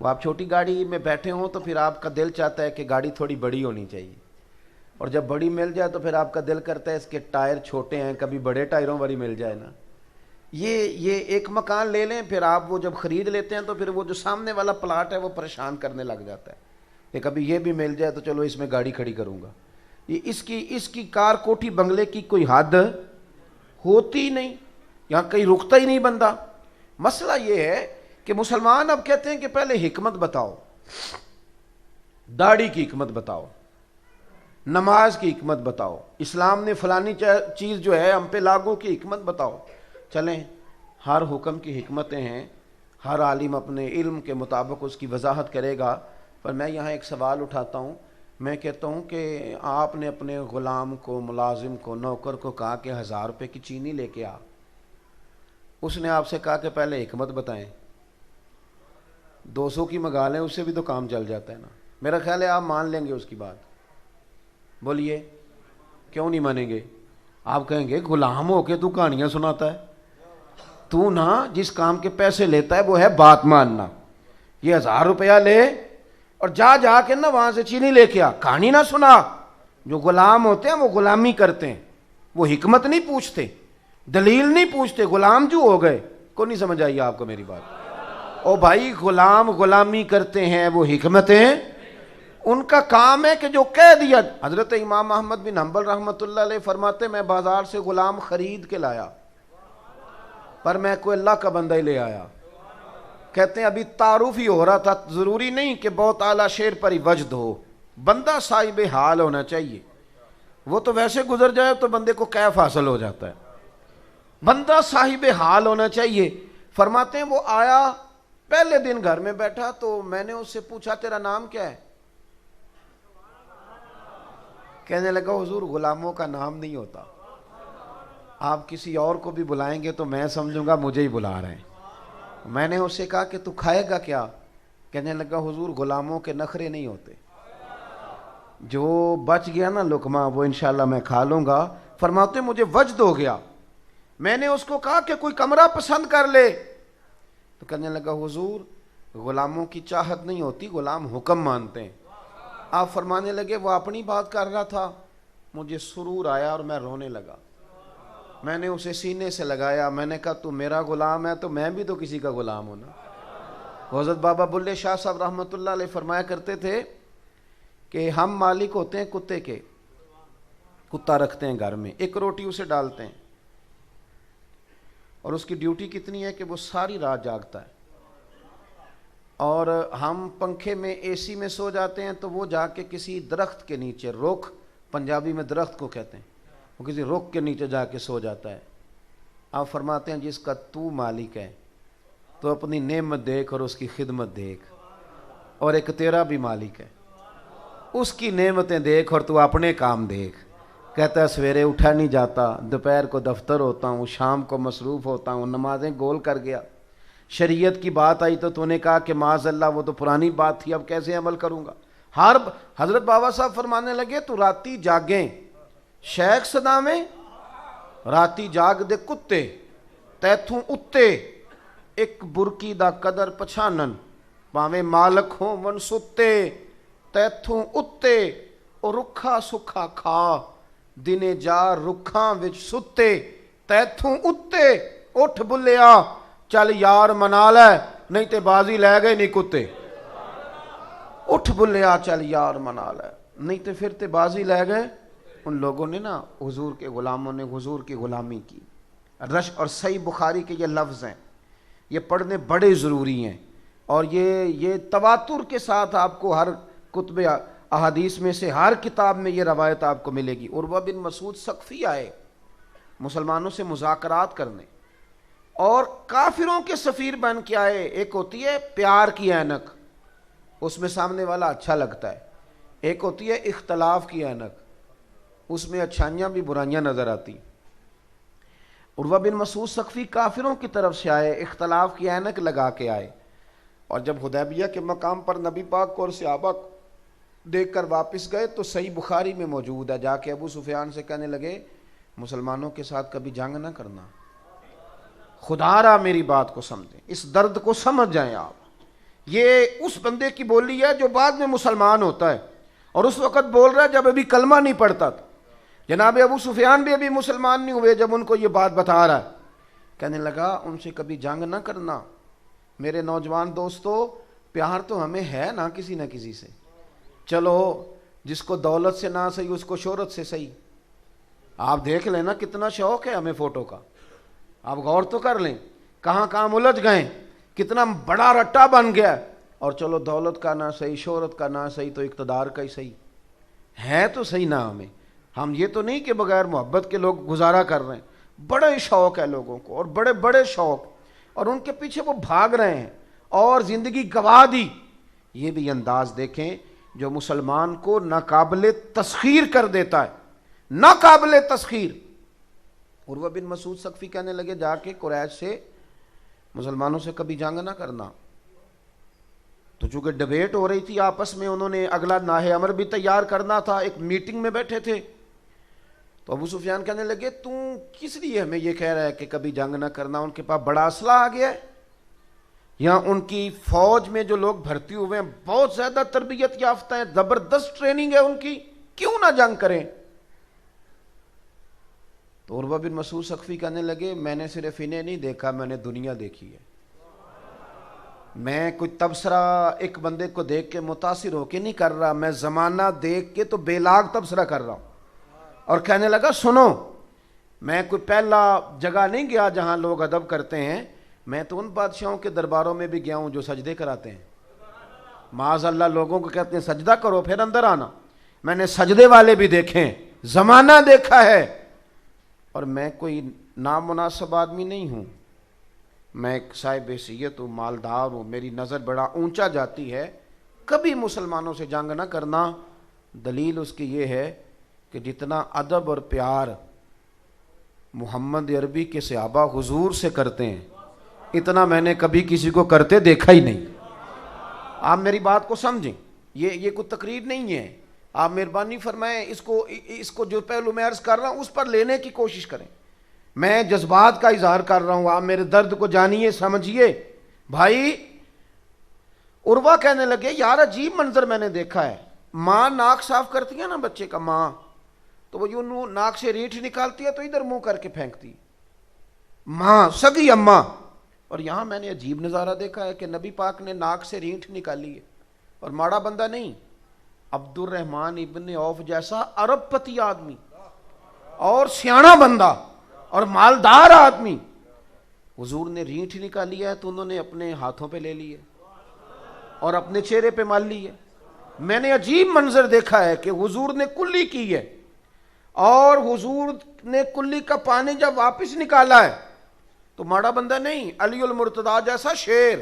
وہ آپ چھوٹی گاڑی میں بیٹھے ہوں تو پھر آپ کا دل چاہتا ہے کہ گاڑی تھوڑی بڑی ہونی چاہیے، اور جب بڑی مل جائے تو پھر آپ کا دل کرتا ہے اس کے ٹائر چھوٹے ہیں، کبھی بڑے ٹائروں والی مل جائے نا۔ یہ ایک مکان لے لیں، پھر آپ وہ جب خرید لیتے ہیں تو پھر وہ جو سامنے والا پلاٹ ہے وہ پریشان کرنے لگ جاتا ہے کہ کبھی یہ بھی مل جائے تو چلو اس میں گاڑی کھڑی کروں گا۔ یہ اس کی کار کوٹھی بنگلے کی کوئی حد ہوتی نہیں، یہاں کہیں رکتا ہی نہیں بندہ۔ مسئلہ یہ ہے کہ مسلمان اب کہتے ہیں کہ پہلے حکمت بتاؤ، داڑھی کی حکمت بتاؤ، نماز کی حکمت بتاؤ، اسلام نے فلانی چیز جو ہے ہم پہ لاگو کی حکمت بتاؤ۔ چلیں، ہر حکم کی حکمتیں ہیں، ہر عالم اپنے علم کے مطابق اس کی وضاحت کرے گا، پر میں یہاں ایک سوال اٹھاتا ہوں۔ میں کہتا ہوں کہ آپ نے اپنے غلام کو، ملازم کو، نوکر کو کہا کہ 1000 روپے کی چینی لے کے آ، اس نے آپ سے کہا کہ پہلے حکمت بتائیں، 200 کی منگا لیں، اس سے بھی تو کام چل جاتا ہے نا۔ میرا خیال ہے آپ مان لیں گے اس کی بات، بولیے کیوں نہیں مانیں گے؟ آپ کہیں گے غلام ہو کے تو کہانیاں سناتا ہے، تو نا جس کام کے پیسے لیتا ہے وہ ہے بات ماننا۔ یہ 1000 روپیہ لے اور جا کے نا وہاں سے چینی لے کے آ، کہانی نہ سنا۔ جو غلام ہوتے ہیں وہ غلامی کرتے ہیں، وہ حکمت نہیں پوچھتے، دلیل نہیں پوچھتے، غلام جو ہو گئے۔ کو نہیں سمجھ آئی آپ کو میری بات؟ او بھائی، غلام غلامی کرتے ہیں، وہ حکمتیں ان کا کام ہے کہ جو کہہ دیا۔ حضرت امام احمد بن حنبل رحمۃ اللہ علیہ فرماتے میں بازار سے غلام خرید کے لایا، پر میں کوئی اللہ کا بندہ ہی لے آیا۔ کہتے ہیں ابھی تعارف ہی ہو رہا تھا، ضروری نہیں کہ بہت اعلیٰ شعر پر ہی وجد ہو، بندہ صاحب حال ہونا چاہیے۔ وہ تو ویسے گزر جائے تو بندے کو کیف حاصل ہو جاتا ہے، بندہ صاحب حال ہونا چاہیے۔ فرماتے ہیں وہ آیا، پہلے دن گھر میں بیٹھا تو میں نے اس سے پوچھا تیرا نام کیا ہے؟ کہنے لگا حضور غلاموں کا نام نہیں ہوتا، آپ کسی اور کو بھی بلائیں گے تو میں سمجھوں گا مجھے ہی بلا رہے ہیں۔ میں نے اس سے کہا کہ تو کھائے گا کیا؟ کہنے لگا حضور غلاموں کے نخرے نہیں ہوتے، جو بچ گیا نا لقمہ وہ انشاءاللہ میں کھا لوں گا۔ فرماتے مجھے وجد ہو گیا، میں نے اس کو کہا کہ کوئی کمرہ پسند کر لے، تو کہنے لگا حضور غلاموں کی چاہت نہیں ہوتی، غلام حکم مانتے ہیں۔ آپ فرمانے لگے وہ اپنی بات کر رہا تھا، مجھے سرور آیا اور میں رونے لگا۔ میں نے اسے سینے سے لگایا، میں نے کہا تو میرا غلام ہے تو میں بھی تو کسی کا غلام ہوں نا۔ حضرت بابا بلے شاہ صاحب رحمۃ اللہ علیہ فرمایا کرتے تھے کہ ہم مالک ہوتے ہیں کتے کے، کتا رکھتے ہیں گھر میں، ایک روٹی اسے ڈالتے ہیں اور اس کی ڈیوٹی کتنی ہے کہ وہ ساری رات جاگتا ہے، اور ہم پنکھے میں اے سی میں سو جاتے ہیں تو وہ جا کے کسی درخت کے نیچے، رخ پنجابی میں درخت کو کہتے ہیں، وہ کسی رخ کے نیچے جا کے سو جاتا ہے۔ آپ فرماتے ہیں جس کا تو مالک ہے تو اپنی نعمت دیکھ اور اس کی خدمت دیکھ، اور ایک تیرا بھی مالک ہے، اس کی نعمتیں دیکھ اور تو اپنے کام دیکھ۔ کہتا ہے سویرے اٹھا نہیں جاتا، دوپہر کو دفتر ہوتا ہوں، شام کو مصروف ہوتا ہوں، نمازیں گول کر گیا، شریعت کی بات آئی تو نے کہا کہ معاذ اللہ وہ تو پرانی بات تھی، اب کیسے عمل کروں گا۔ حضرت بابا صاحب فرمانے لگے تو راتی جاگیں شیخ صدا میں، راتی جاگ دے کتے تیتھوں اتے، ایک برکی دا قدر پچھانن، پاویں مالک ہوں ون ستے، تیتھوں اتے او رکھا سکھا کھا، دنے جا رکھاں وچ ستے، تیتھوں اتے اٹھ بلیا چل یار منا لے، نہیں تے بازی لے گئے نہیں کتے۔ اٹھ بلیا چل یار منا لے، نہیں تے پھر تے بازی لے گئے۔ ان لوگوں نے نا، حضور کے غلاموں نے حضور کی غلامی کی۔ رش اور صحیح بخاری کے یہ لفظ ہیں، یہ پڑھنے بڑے ضروری ہیں، اور یہ تواتر کے ساتھ آپ کو ہر کتب احادیث میں سے ہر کتاب میں یہ روایت آپ کو ملے گی۔ عروہ بن مسعود ثقفی آئے مسلمانوں سے مذاکرات کرنے، اور کافروں کے سفیر بن کے آئے۔ ایک ہوتی ہے پیار کی اینک، اس میں سامنے والا اچھا لگتا ہے، ایک ہوتی ہے اختلاف کی اینک، اس میں اچھائیاں بھی برائیاں نظر آتی۔ عروہ بن مسعود ثقفی کافروں کی طرف سے آئے، اختلاف کی اینک لگا کے آئے، اور جب حدیبیہ کے مقام پر نبی پاک کو اور صحابہ دیکھ کر واپس گئے تو صحیح بخاری میں موجود ہے، جا کے ابو سفیان سے کہنے لگے مسلمانوں کے ساتھ کبھی جنگ نہ کرنا، خدا را میری بات کو سمجھیں، اس درد کو سمجھ جائیں آپ۔ یہ اس بندے کی بولی ہے جو بعد میں مسلمان ہوتا ہے، اور اس وقت بول رہا ہے جب ابھی کلمہ نہیں پڑھتا تھا۔ جناب ابو سفیان بھی ابھی مسلمان نہیں ہوئے جب ان کو یہ بات بتا رہا ہے، کہنے لگا ان سے کبھی جنگ نہ کرنا۔ میرے نوجوان دوستو، پیار تو ہمیں ہے نا کسی نہ کسی سے، چلو جس کو دولت سے نہ صحیح اس کو شہرت سے صحیح۔ آپ دیکھ لیں نا کتنا شوق ہے ہمیں فوٹو کا، آپ غور تو کر لیں کہاں کہاں الجھ گئے، کتنا بڑا رٹا بن گیا، اور چلو دولت کا نہ صحیح، شہرت کا نہ صحیح تو اقتدار کا ہی صحیح ہے، تو صحیح نہ ہمیں۔ ہم یہ تو نہیں کہ بغیر محبت کے لوگ گزارا کر رہے ہیں، بڑے شوق ہے لوگوں کو، اور بڑے بڑے شوق، اور ان کے پیچھے وہ بھاگ رہے ہیں اور زندگی گوا دی۔ یہ بھی انداز دیکھیں جو مسلمان کو ناقابل تسخیر کر دیتا ہے، ناقابل تسخیر۔ عروہ بن مسعود ثقفی کہنے لگے جا کے قریش سے مسلمانوں سے کبھی جنگ نہ کرنا۔ تو چونکہ ڈیبیٹ ہو رہی تھی آپس میں، انہوں نے اگلا ناہ امر بھی تیار کرنا تھا، ایک میٹنگ میں بیٹھے تھے، تو ابو سفیان کہنے لگے تو کس لیے ہمیں یہ کہہ رہا ہے کہ کبھی جنگ نہ کرنا؟ ان کے پاس بڑا اسلحہ آ گیا ہے، یا ان کی فوج میں جو لوگ بھرتی ہوئے ہیں بہت زیادہ تربیت یافتہ ہیں، زبردست ٹریننگ ہے ان کی، کیوں نہ جنگ کریں؟ تو عروہ بن مسعود ثقفی کہنے لگے میں نے صرف انہیں نہیں دیکھا، میں نے دنیا دیکھی ہے۔ میں کوئی تبصرہ ایک بندے کو دیکھ کے متاثر ہو کے نہیں کر رہا، میں زمانہ دیکھ کے تو بے لاگ تبصرہ کر رہا ہوں۔ اور کہنے لگا سنو، میں کوئی پہلا جگہ نہیں گیا جہاں لوگ ادب کرتے ہیں، میں تو ان بادشاہوں کے درباروں میں بھی گیا ہوں جو سجدے کراتے ہیں۔ معاذ اللہ لوگوں کو کہتے ہیں سجدہ کرو پھر اندر آنا، میں نے سجدے والے بھی دیکھے ہیں، زمانہ دیکھا ہے، اور میں کوئی نامناسب آدمی نہیں ہوں، میں ایک صاحب حیثیت ہوں، مالدار ہوں، میری نظر بڑا اونچا جاتی ہے، کبھی مسلمانوں سے جنگ نہ کرنا۔ دلیل اس کی یہ ہے کہ جتنا ادب اور پیار محمد عربی کے صحابہ حضور سے کرتے ہیں، اتنا میں نے کبھی کسی کو کرتے دیکھا ہی نہیں۔ آپ میری بات کو سمجھیں، یہ کوئی تقریر نہیں ہے، آپ مہربانی فرمائیں اس کو جو پہلو میں عرض کر رہا ہوں اس پر لینے کی کوشش کریں۔ میں جذبات کا اظہار کر رہا ہوں، آپ میرے درد کو جانیے، سمجھیے۔ بھائی عروہ کہنے لگے یار عجیب منظر میں نے دیکھا ہے، ماں ناک صاف کرتی ہے نا بچے کا، ماں تو وہ یوں ناک سے ریٹھ نکالتی ہے تو ادھر منہ کر کے پھینکتی، ماں سگی اماں. اور یہاں میں نے عجیب نظارہ دیکھا ہے کہ نبی پاک نے ناک سے ریٹھ نکالی ہے، اور ماڑا بندہ نہیں، عبد الرحمن ابن عوف جیسا ارب پتی آدمی اور سیاںا بندہ اور مالدار آدمی، حضور نے ریٹھ نکالی ہے تو انہوں نے اپنے ہاتھوں پہ لے لی ہے اور اپنے چہرے پہ مال لی ہے. میں نے عجیب منظر دیکھا ہے کہ حضور نے کلی کی ہے، اور حضور نے کلی کا پانی جب واپس نکالا ہے تو ماڑا بندہ نہیں، علی المرتضیٰ جیسا شیر،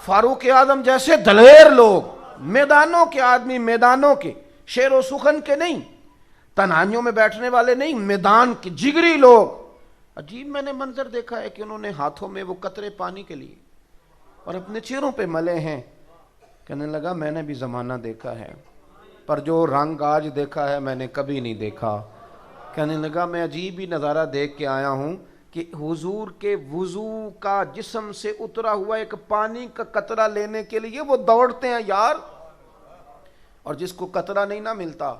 فاروق اعظم جیسے دلیر لوگ، میدانوں کے آدمی، میدانوں کے، شیر و سخن کے نہیں، تنہائیوں میں بیٹھنے والے نہیں، میدان کے جگری لوگ. عجیب میں نے منظر دیکھا ہے کہ انہوں نے ہاتھوں میں وہ قطرے پانی کے لیے اور اپنے چہروں پہ ملے ہیں. کہنے لگا میں نے بھی زمانہ دیکھا ہے، پر جو رنگ آج دیکھا ہے میں نے کبھی نہیں دیکھا. کہنے لگا میں عجیب ہی نظارہ دیکھ کے آیا ہوں کہ حضور کے وضو کا جسم سے اترا ہوا ایک پانی کا قطرہ لینے کے لیے وہ دوڑتے ہیں یار، اور جس کو قطرہ نہیں نہ ملتا،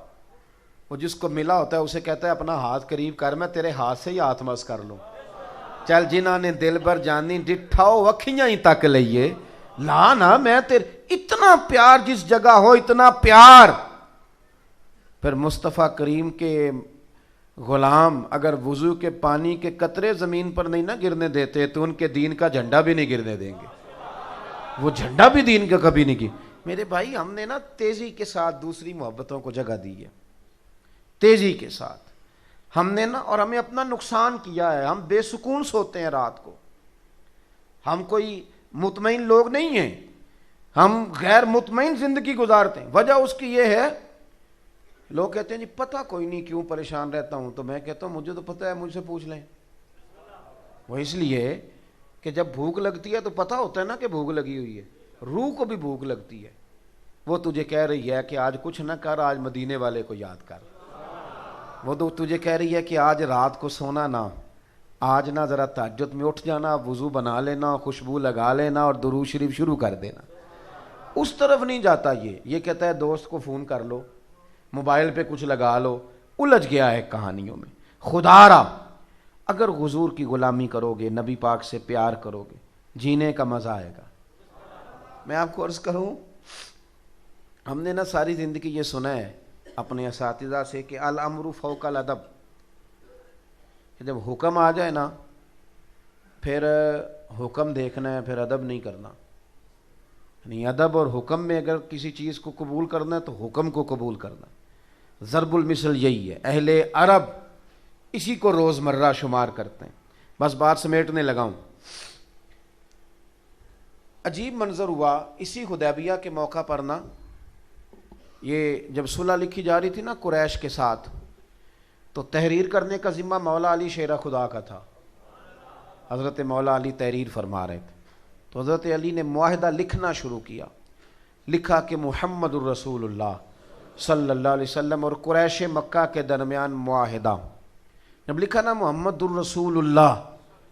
وہ جس کو ملا ہوتا ہے اسے کہتا ہے اپنا ہاتھ قریب کر، میں تیرے ہاتھ سے ہی ہاتھ مس کر لوں. چل جنہاں نے دل بر جانی ڈٹھاؤ وکھیاں ہی تک لئیے، لا نا میں تیرے، اتنا پیار جس جگہ ہو اتنا پیار. پھر مصطفیٰ کریم کے غلام اگر وضو کے پانی کے قطرے زمین پر نہیں نہ گرنے دیتے تو ان کے دین کا جھنڈا بھی نہیں گرنے دیں گے، وہ جھنڈا بھی دین کا کبھی نہیں گر. میرے بھائی ہم نے نا تیزی کے ساتھ دوسری محبتوں کو جگہ دی ہے، تیزی کے ساتھ ہم نے نا، اور ہمیں اپنا نقصان کیا ہے. ہم بے سکون سوتے ہیں رات کو، ہم کوئی مطمئن لوگ نہیں ہیں، ہم غیر مطمئن زندگی گزارتے ہیں. وجہ اس کی یہ ہے، لوگ کہتے ہیں جی پتہ کوئی نہیں کیوں پریشان رہتا ہوں، تو میں کہتا ہوں مجھے تو پتہ ہے، مجھ سے پوچھ لیں. وہ اس لیے کہ جب بھوک لگتی ہے تو پتہ ہوتا ہے نا کہ بھوک لگی ہوئی ہے، روح کو بھی بھوک لگتی ہے. وہ تجھے کہہ رہی ہے کہ آج کچھ نہ کر، آج مدینے والے کو یاد کر. وہ تو تجھے کہہ رہی ہے کہ آج رات کو سونا نہ، آج نہ ذرا تہجد میں اٹھ جانا، وضو بنا لینا، خوشبو لگا لینا اور درود شریف شروع کر دینا. اس طرف نہیں جاتا. یہ کہتا ہے دوست کو فون کر لو، موبائل پہ کچھ لگا لو، الجھ گیا ہے کہانیوں میں. خدا را اگر حضور کی غلامی کرو گے، نبی پاک سے پیار کرو گے، جینے کا مزہ آئے گا. میں آپ کو عرض کروں، ہم نے نا ساری زندگی یہ سنا ہے اپنے اساتذہ سے کہ الامر فوق الادب، کہ جب حکم آ جائے نا پھر حکم دیکھنا ہے، پھر ادب نہیں کرنا. یعنی ادب اور حکم میں اگر کسی چیز کو قبول کرنا ہے تو حکم کو قبول کرنا. ضرب المثل یہی ہے، اہل عرب اسی کو روزمرہ شمار کرتے ہیں. بس بات سمیٹنے لگا ہوں. عجیب منظر ہوا اسی حدیبیہ کے موقع پر نا، یہ جب صلح لکھی جا رہی تھی نا قریش کے ساتھ، تو تحریر کرنے کا ذمہ مولا علی شیر خدا کا تھا. حضرت مولا علی تحریر فرما رہے تھے تو حضرت علی نے معاہدہ لکھنا شروع کیا. لکھا کہ محمد الرسول اللہ صلی اللہ علیہ وسلم اور قریش مکہ کے درمیان معاہدہ. جب لکھا نا محمد الرسول اللہ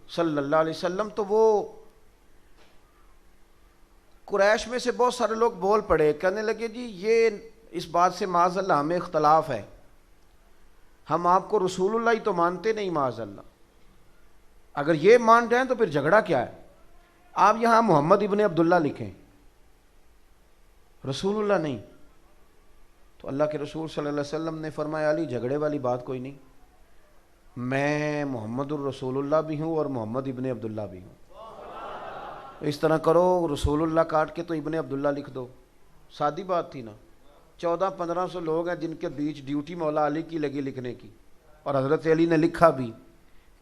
صلی اللہ علیہ وسلم، تو وہ قریش میں سے بہت سارے لوگ بول پڑے، کہنے لگے جی یہ اس بات سے معاذ اللہ ہمیں اختلاف ہے، ہم آپ کو رسول اللہ ہی تو مانتے نہیں معاذ اللہ، اگر یہ مان رہے ہیں تو پھر جھگڑا کیا ہے؟ آپ یہاں محمد ابن عبداللہ لکھیں، رسول اللہ نہیں. تو اللہ کے رسول صلی اللہ علیہ وسلم نے فرمایا علی جھگڑے والی بات کوئی نہیں، میں محمد الرسول اللہ بھی ہوں اور محمد ابن عبداللہ بھی ہوں. اس طرح کرو رسول اللہ کاٹ کے تو ابن عبداللہ لکھ دو. سادی بات تھی نا. 1400-1500 لوگ ہیں جن کے بیچ ڈیوٹی مولا علی کی لگی لکھنے کی، اور حضرت علی نے لکھا بھی،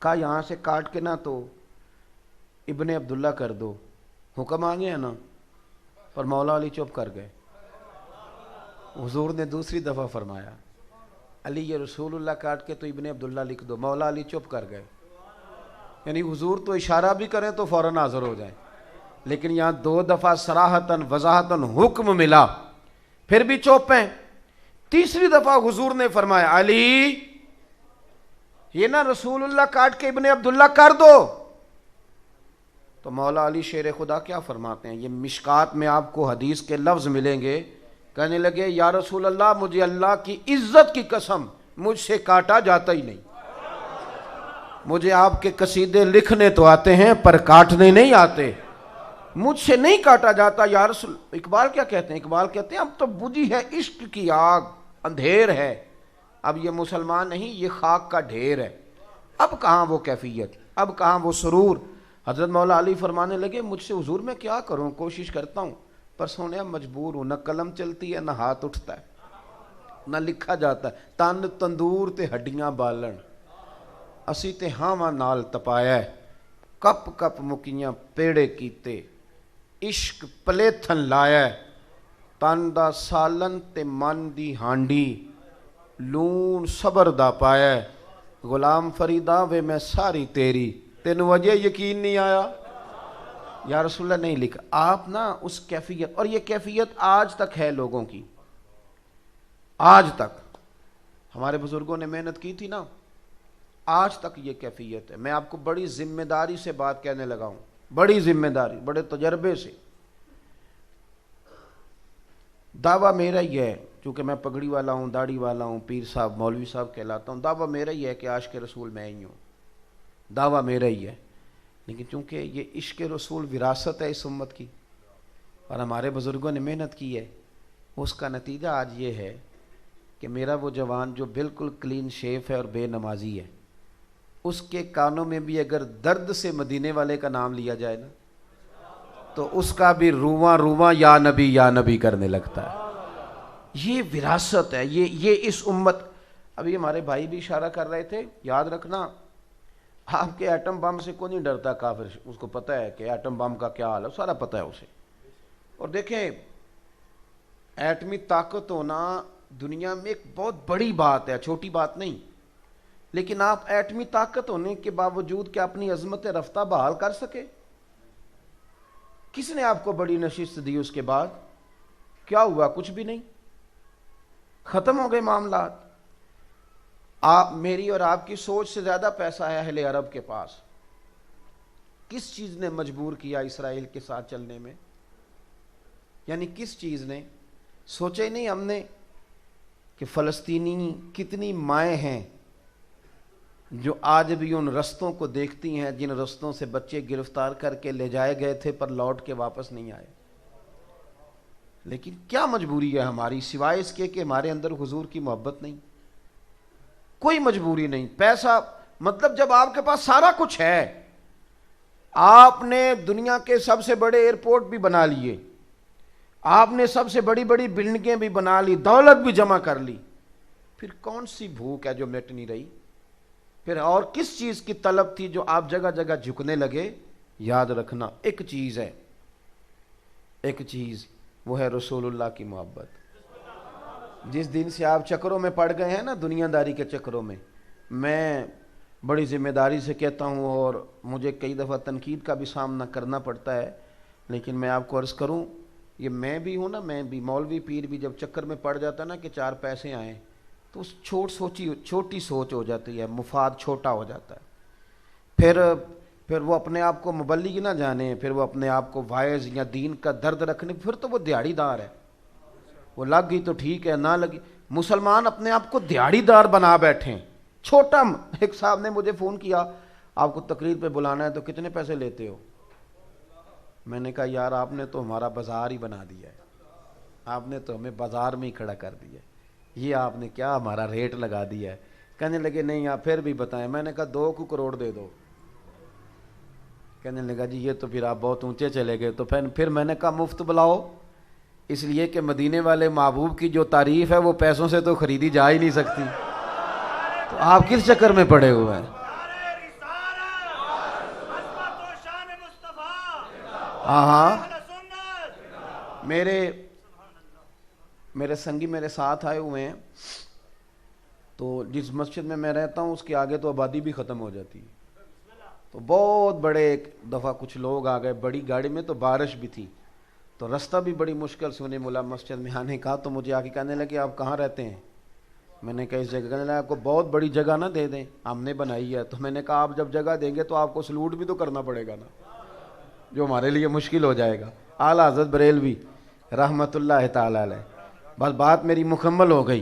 کہا یہاں سے کاٹ کے نہ تو ابن عبداللہ کر دو. حکم آ گیا نا، پر مولا علی چپ کر گئے. حضور نے دوسری دفعہ فرمایا علی یہ رسول اللہ کاٹ کے تو ابن عبداللہ لکھ دو. مولا علی چپ کر گئے. یعنی حضور تو اشارہ بھی کریں تو فوراً حاضر ہو جائیں، لیکن یہاں 2 دفعہ صراحتاً وضاحتاً حکم ملا، پھر بھی چوپ ہیں. تیسری دفعہ حضور نے فرمایا علی یہ نا رسول اللہ کاٹ کے ابن عبداللہ کر دو. تو مولا علی شیر خدا کیا فرماتے ہیں، یہ مشکات میں آپ کو حدیث کے لفظ ملیں گے. کہنے لگے یا رسول اللہ مجھے اللہ کی عزت کی قسم مجھ سے کاٹا جاتا ہی نہیں. مجھے آپ کے قصیدے لکھنے تو آتے ہیں پر کاٹنے نہیں آتے. مجھ سے نہیں کاٹا جاتا یا رسول. اقبال کیا کہتے ہیں؟ اقبال کہتے ہیں اب تو بجھی ہے عشق کی آگ، اندھیر ہے، اب یہ مسلمان نہیں، یہ خاک کا ڈھیر ہے. اب کہاں وہ کیفیت، اب کہاں وہ سرور. حضرت مولا علی فرمانے لگے مجھ سے حضور میں کیا کروں، کوشش کرتا ہوں پر سونے مجبور ہوں، نہ قلم چلتی ہے، نہ ہاتھ اٹھتا ہے، نہ لکھا جاتا ہے. تن تندور تے ہڈیاں بالن، اسی تے ہاواں نال تپایا ہے، کپ کپ مکیاں پیڑے کیتے، عشق پلیتھن لایا ہے. تن دا سالن تے من دی ہانڈی، لون صبر دا پایا ہے. غلام فریدا وے میں ساری تیری، تینوں وجہ یقین نہیں آیا یا رسول اللہ؟ نہیں لکھا. آپ نا اس کیفیت، اور یہ کیفیت آج تک ہے لوگوں کی، آج تک ہمارے بزرگوں نے محنت کی تھی نا، آج تک یہ کیفیت ہے. میں آپ کو بڑی ذمہ داری سے بات کہنے لگا ہوں، بڑی ذمہ داری، بڑے تجربے سے. دعویٰ میرا ہی ہے، چونکہ میں پگڑی والا ہوں، داڑھی والا ہوں، پیر صاحب مولوی صاحب کہلاتا ہوں، دعویٰ میرا ہی ہے کہ عاشق رسول میں ہی ہوں، دعویٰ میرا ہی ہے. لیکن چونکہ یہ عشق رسول وراثت ہے اس امت کی، اور ہمارے بزرگوں نے محنت کی ہے، اس کا نتیجہ آج یہ ہے کہ میرا وہ جوان جو بالکل کلین شیف ہے اور بے نمازی ہے، اس کے کانوں میں بھی اگر درد سے مدینے والے کا نام لیا جائے نا تو اس کا بھی رواں رواں یا نبی کرنے لگتا ہے. یہ وراثت ہے، یہ اس امت. ابھی ہمارے بھائی بھی اشارہ کر رہے تھے، یاد رکھنا آپ کے ایٹم بم سے کوئی نہیں ڈرتا کافر، اس کو پتہ ہے کہ ایٹم بم کا کیا حال ہے، سارا پتہ ہے اسے. اور دیکھیں ایٹمی طاقت ہونا دنیا میں ایک بہت بڑی بات ہے، چھوٹی بات نہیں. لیکن آپ ایٹمی طاقت ہونے کے باوجود کیا اپنی عظمت رفتہ بحال کر سکے؟ کس نے آپ کو بڑی نشست دی؟ اس کے بعد کیا ہوا؟ کچھ بھی نہیں، ختم ہو گئے معاملات. آپ میری اور آپ کی سوچ سے زیادہ پیسہ ہے اہل عرب کے پاس. کس چیز نے مجبور کیا اسرائیل کے ساتھ چلنے میں؟ یعنی کس چیز نے؟ سوچے نہیں ہم نے کہ فلسطینی کتنی مائیں ہیں جو آج بھی ان رستوں کو دیکھتی ہیں جن رستوں سے بچے گرفتار کر کے لے جائے گئے تھے پر لوٹ کے واپس نہیں آئے. لیکن کیا مجبوری ہے ہماری سوائے اس کے کہ ہمارے اندر حضور کی محبت نہیں؟ کوئی مجبوری نہیں. پیسہ مطلب جب آپ کے پاس سارا کچھ ہے، آپ نے دنیا کے سب سے بڑے ایئرپورٹ بھی بنا لیے، آپ نے سب سے بڑی بڑی بلڈنگیں بھی بنا لی، دولت بھی جمع کر لی، پھر کون سی بھوک ہے جو مٹ نہیں رہی؟ پھر اور کس چیز کی طلب تھی جو آپ جگہ جگہ جھکنے لگے؟ یاد رکھنا ایک چیز ہے، ایک چیز، وہ ہے رسول اللہ کی محبت. جس دن سے آپ چکروں میں پڑ گئے ہیں نا، دنیا داری کے چکروں میں بڑی ذمہ داری سے کہتا ہوں اور مجھے کئی دفعہ تنقید کا بھی سامنا کرنا پڑتا ہے، لیکن میں آپ کو عرض کروں، یہ میں بھی ہوں نا، میں بھی مولوی پیر بھی جب چکر میں پڑ جاتا نا کہ چار پیسے آئیں تو اس چھوٹی سوچ ہو جاتی ہے، مفاد چھوٹا ہو جاتا ہے. پھر وہ اپنے آپ کو مبلغ نہ جانے، پھر وہ اپنے آپ کو وائز یا دین کا درد رکھنے، پھر تو وہ دیہڑی دار ہے. وہ لگ گئی تو ٹھیک ہے، نہ لگی. مسلمان اپنے آپ کو دیہڑی دار بنا بیٹھیں، چھوٹا. ایک صاحب نے مجھے فون کیا، آپ کو تقریر پہ بلانا ہے تو کتنے پیسے لیتے ہو؟ میں نے کہا یار آپ نے تو ہمارا بازار ہی بنا دیا ہے، آپ نے تو ہمیں بازار میں ہی کھڑا کر دیا ہے، یہ آپ نے کیا ہمارا ریٹ لگا دیا ہے. کہنے لگے نہیں آپ پھر بھی بتائیں. میں نے کہا 2 کروڑ دے دو. کہنے لگا جی یہ تو پھر آپ بہت اونچے چلے گئے. تو پھر میں نے کہا مفت بلاؤ، اس لیے کہ مدینے والے محبوب کی جو تعریف ہے وہ پیسوں سے تو خریدی جا ہی نہیں سکتی. تو آپ کس چکر میں پڑے ہوئے ہیں؟ ہاں میرے سنگی میرے ساتھ آئے ہوئے ہیں، تو جس مسجد میں میں رہتا ہوں اس کے آگے تو آبادی بھی ختم ہو جاتی ہے. تو بہت بڑے ایک دفعہ کچھ لوگ آ گئے بڑی گاڑی میں، تو بارش بھی تھی، تو رستہ بھی بڑی مشکل سے انہیں ملا مسجد میں آنے کا. تو مجھے آ کے کہنے لگے آپ کہاں رہتے ہیں؟ میں نے کہا اس جگہ. کہنے لگا آپ کو بہت بڑی جگہ نہ دے دیں، ہم نے بنائی ہے. تو میں نے کہا آپ جب جگہ دیں گے تو آپ کو سلوٹ بھی تو کرنا پڑے گا نا، جو ہمارے لیے مشکل ہو جائے گا. اعلیٰ حضرت بریلوی رحمۃ اللہ تعالی علیہ، بس بات میری مکمل ہو گئی.